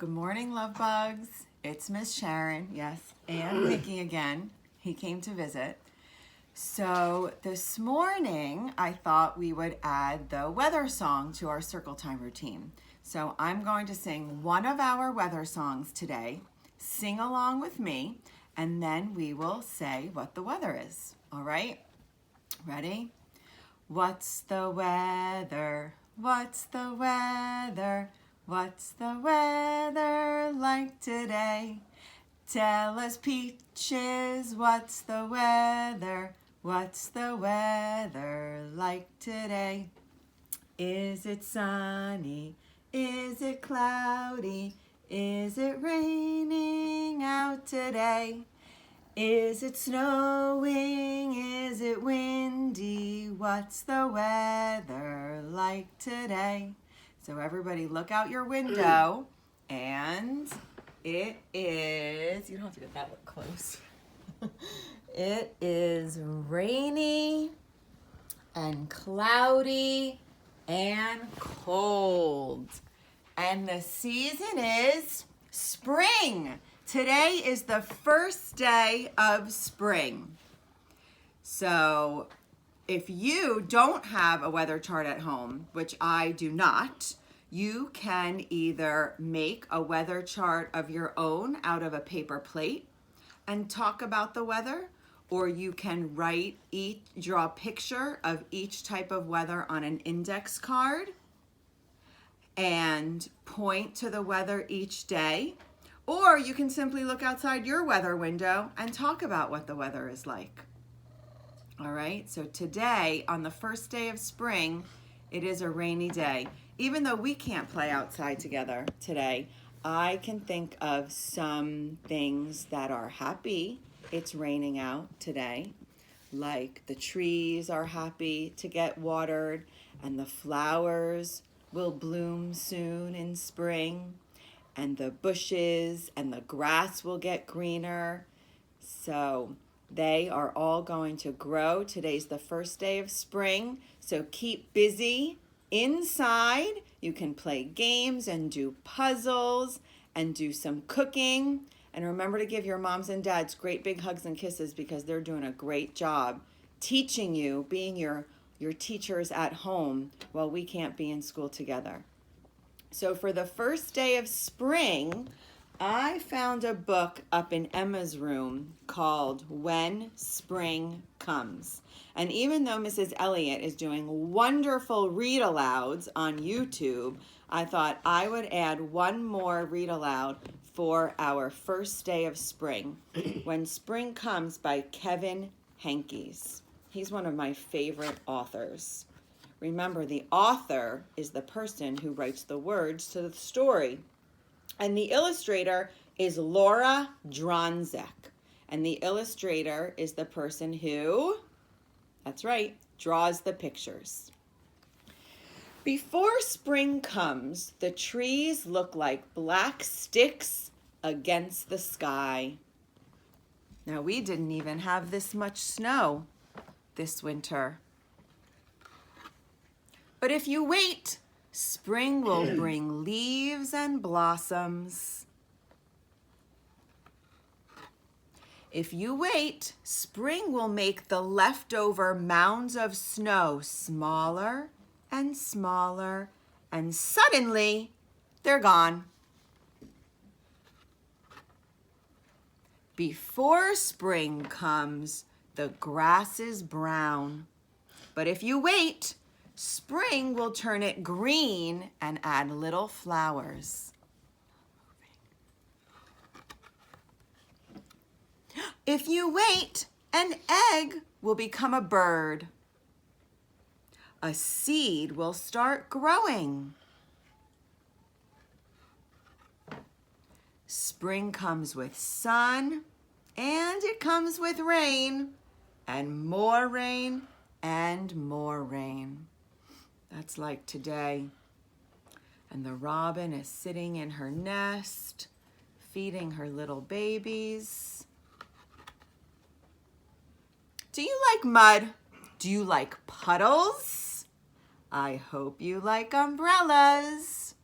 Good morning, love bugs. It's Miss Sharon, yes, and Mickey again. He came to visit. So this morning, I thought we would add the weather song to our circle time routine. So I'm going to sing one of our weather songs today. Sing along with me, and then we will say what the weather is. All right? Ready? What's the weather? What's the weather? What's the weather like today? Tell us, Peaches, what's the weather? What's the weather like today? Is it sunny? Is it cloudy? Is it raining out today? Is it snowing? Is it windy? What's the weather like today? So everybody look out your window, and it is, you don't have to get that look close. It is rainy and cloudy and cold. And the season is spring. Today is the first day of spring. So if you don't have a weather chart at home, which I do not, you can either make a weather chart of your own out of a paper plate and talk about the weather, or you can draw a picture of each type of weather on an index card and point to the weather each day. Or you can simply look outside your weather window and talk about what the weather is like. All right, so today, on the first day of spring, it is a rainy day. Even though we can't play outside together today, I can think of some things that are happy it's raining out today. Like the trees are happy to get watered, and the flowers will bloom soon in spring, and the bushes and the grass will get greener. So they are all going to grow. Today's the first day of spring, so keep busy inside. You can play games and do puzzles and do some cooking. And remember to give your moms and dads great big hugs and kisses, because they're doing a great job teaching you, being your teachers at home while we can't be in school together. So for the first day of spring, I found a book up in Emma's room called When Spring Comes. And even though Mrs. Elliott is doing wonderful read-alouds on YouTube, I thought I would add one more read-aloud for our first day of spring. When Spring Comes by Kevin Henkes. He's one of my favorite authors. Remember, the author is the person who writes the words to the story. And the illustrator is Laura Dronzek. And the illustrator is the person who, that's right, draws the pictures. Before spring comes, the trees look like black sticks against the sky. Now, we didn't even have this much snow this winter. But if you wait, spring will bring leaves and blossoms. If you wait, spring will make the leftover mounds of snow smaller and smaller, and suddenly they're gone. Before spring comes, the grass is brown. But if you wait, spring will turn it green and add little flowers. If you wait, an egg will become a bird. A seed will start growing. Spring comes with sun, and it comes with rain, and more rain, and more rain. That's like today. And the robin is sitting in her nest, feeding her little babies. Do you like mud? Do you like puddles? I hope you like umbrellas.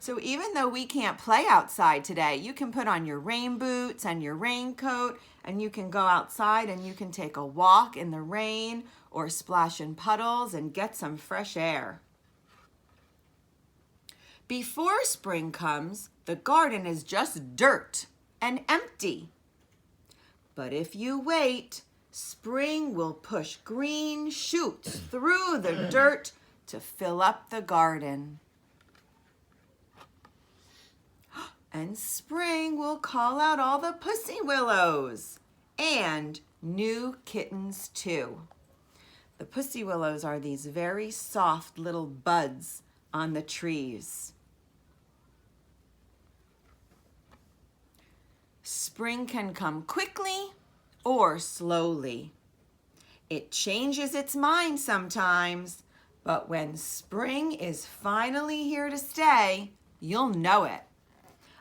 So even though we can't play outside today, you can put on your rain boots and your raincoat, and you can go outside and you can take a walk in the rain or splash in puddles and get some fresh air. Before spring comes, the garden is just dirt and empty. But if you wait, spring will push green shoots through the dirt to fill up the garden. And spring will call out all the pussy willows and new kittens too. The pussy willows are these very soft little buds on the trees. Spring can come quickly or slowly. It changes its mind sometimes, but when spring is finally here to stay, you'll know it.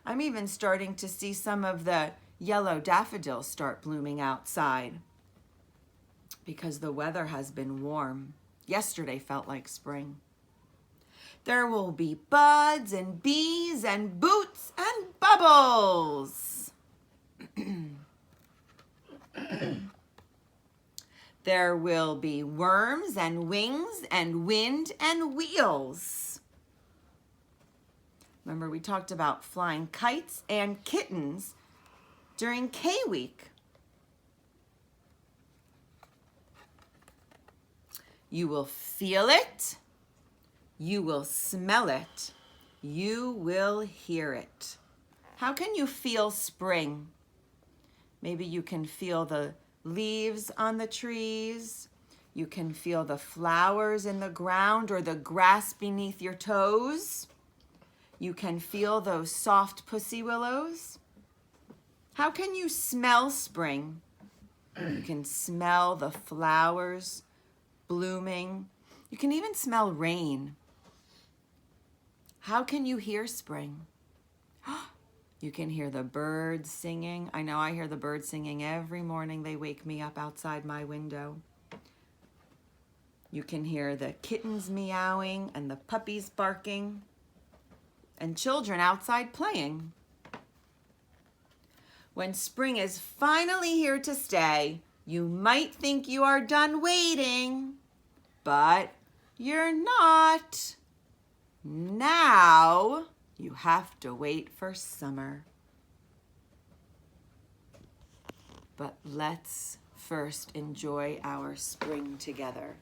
I'm even starting to see some of the yellow daffodils start blooming outside because the weather has been warm. Yesterday felt like spring. There will be buds and bees and boots and bubbles. There will be worms and wings and wind and wheels. Remember, we talked about flying kites and kittens during K-Week. You will feel it. You will smell it. You will hear it. How can you feel spring? Maybe you can feel the leaves on the trees. You can feel the flowers in the ground or the grass beneath your toes. You can feel those soft pussy willows. How can you smell spring? You can smell the flowers blooming. You can even smell rain. How can you hear spring? You can hear the birds singing. I know I hear the birds singing every morning. They wake me up outside my window. You can hear the kittens meowing and the puppies barking and children outside playing. When spring is finally here to stay, you might think you are done waiting, but you're not. Now you have to wait for summer. But let's first enjoy our spring together.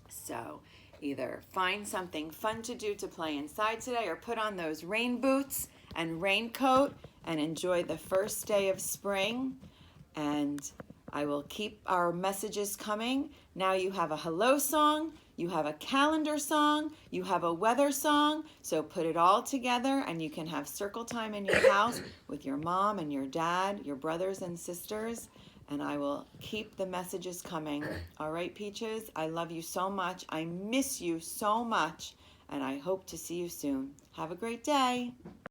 So either find something fun to do to play inside today or put on those rain boots and raincoat and enjoy the first day of spring. And I will keep our messages coming. Now you have a hello song, you have a calendar song, you have a weather song. So put it all together and you can have circle time in your house with your mom and your dad, your brothers and sisters. And I will keep the messages coming. All right, Peaches, I love you so much. I miss you so much. And I hope to see you soon. Have a great day.